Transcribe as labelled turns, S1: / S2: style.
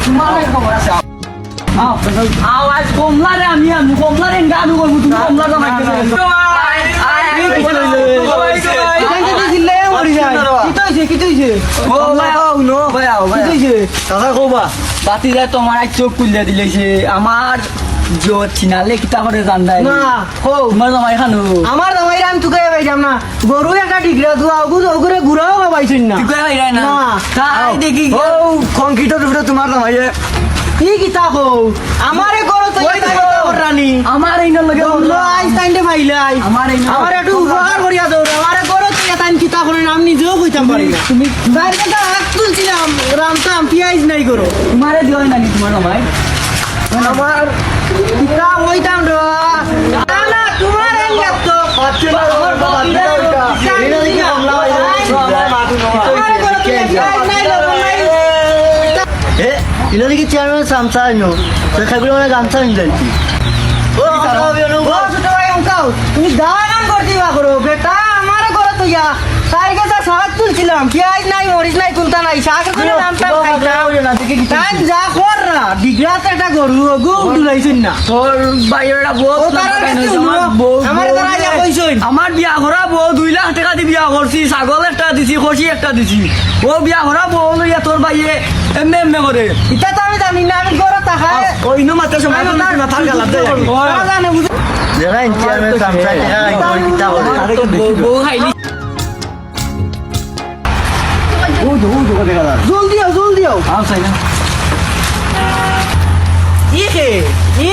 S1: তোমার খবর আছে আওয়াজ কমলা রে আমি কমলা রে গান করবো তুমি কমলা তো মাইতে বাতি যায় তোমার চোখ খুললে দিলেছে আমার চিনালে কিতা করে জানদাই
S2: না
S1: তোমার জামাই খানো
S2: আমার জামাই আমি তুকে পাইতাম না গরু একটা ডিগ্রা দুয়া ওগুরে ঘুরাও পাইছেন না
S1: না তাই দেখি
S3: ও কংক্রিটের উপরে তোমার জামাই
S2: কি কিতা কও আমারে গরু তো রানী
S1: আমার এই লগে
S2: আইস টাইমে ভাইলাই আমার একটু উপকার করিয়া দাও আমারে গরু তো টাইম কিতা করে নাম নিজেও কইতাম পারি না
S1: তুমি
S2: বাইরে থেকে হাত তুলছিলাম রামতাম পিয়াইজ নাই করো
S1: তোমারে দিও নাকি তোমার জামাই
S2: আমার কিতা হইতাম না না তোমার এই তো
S3: ইলো দেখি চেয়ারম্যান সামসা নো খাইগুলো মানে গামছা নিলেছি
S2: তুমি দান করতে করো বেটা আমার ঘরে তো ইয়া তার কাছে শাক তুলছিলাম পেঁয়াজ নাই মরিচ নাই কোনটা নাই শাক করে নামটা খাইতাম যা কর না ডিগ্রাতে একটা গরু গু দুলাইছিস না
S1: তোর বাইরেটা আমার বিয়া করা বউ 2 লাখ টাকা দিয়ে বিয়া করছি ছাগল একটা দিছি খসি একটা দিছি ও বিয়া করা বউ লইয়া তোর বাইয়ে এমনি এমনি করে
S2: এটা তো আমি জানি না আমি ঘরে তাকাই
S1: ওই নো মাত্র সময় মাথার গালাত দেয়
S3: দেখাই চেয়ারম্যান সামসা কিতা করে
S1: বউ খাইলি
S2: জলদি আও
S1: আচ্ছা
S2: ই